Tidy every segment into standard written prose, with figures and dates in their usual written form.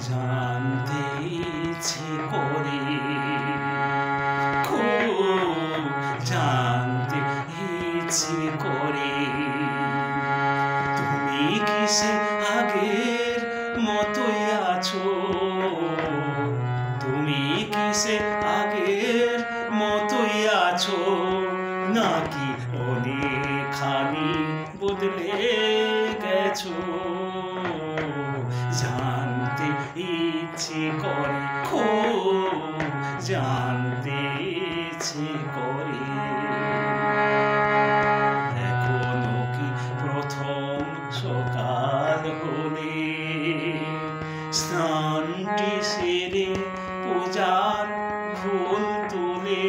জানতে ইচ্ছে করে, খুব জানতে ইচ্ছে করে, তুমি কি সে আগের মতোই আছো? তুমি কি সে আগের মতোই আছো, নাকি অনেকখানি বদলে গেছো? জানতে ইচ্ছে করে, খুব জানতে ইচ্ছে করে। এখনো কি প্রথম সকাল হলে স্নানটি সেরে পূজার ফুল তুলে,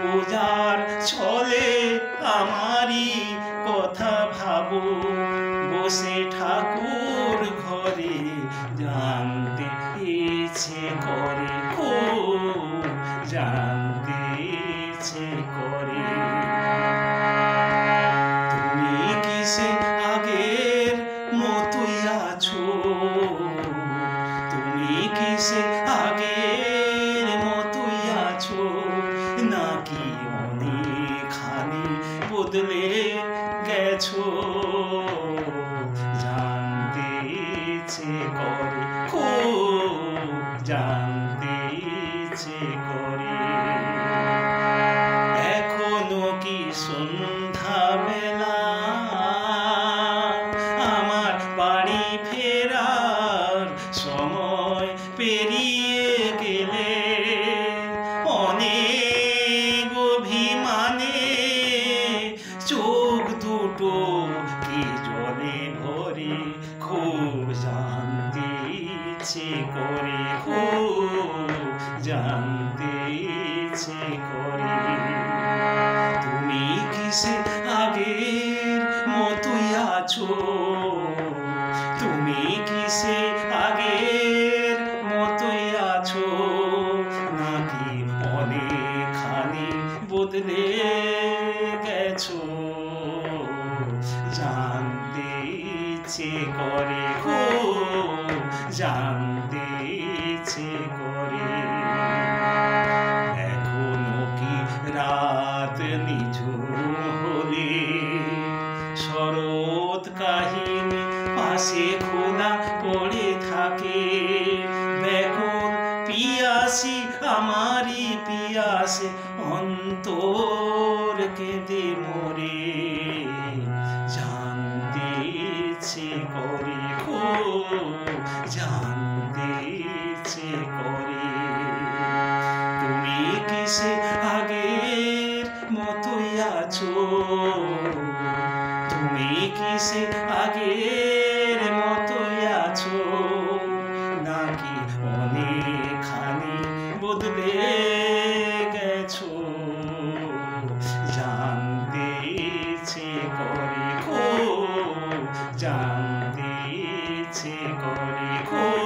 পূজার ছলে আমারই কথা ভাবো বসে ঠাকুর ঘরে? জানতে ইচ্ছে করে, খুব জানতে ইচ্ছে করে। তুমি কি সে আগের মতোই আছো? তুমি কি সে আগের মতোই আছো, নাকি অনেকখানি বদলে গেছো? জানতে ইচ্ছে করে, খুব জানতে ইচ্ছে করে। এখনো কি সন্ধ্যা বেলা আমার বাড়ি ফেরার সময় পেরিয়ে গেলে? অনেক অভিমানে চোখ দুটো কি জলে ভরে, খুব জানতে ইচ্ছে করে, খুব জানতে ইচ্ছে করে। তুমি কি সে আগের মতোই আছো? তুমি কি সে আগের মতোই আছো, নাকি অনেকখানি বদলে গেছো? জানতে ইচ্ছে করে, খুব জানতে ইচ্ছে করে। এখনো কি রাত নিঝুম হলে শরৎ কাহিনী পাশে খোলা পড়ে থাকে? ব্যাকুল পিয়াসী আমারই পিয়াসে অন্তর কেঁদে মরে। জানতে ইচ্ছে করে, খুব জানতে ইচ্ছে করে। তুমি কি সে আগের মতোই আছো? তুমি কি সে আগের মতোই আছো, নাকি অনেকখানি বদলে গেছো? জানতে ইচ্ছে করে, খুব জানতে ইচ্ছে করে, খুব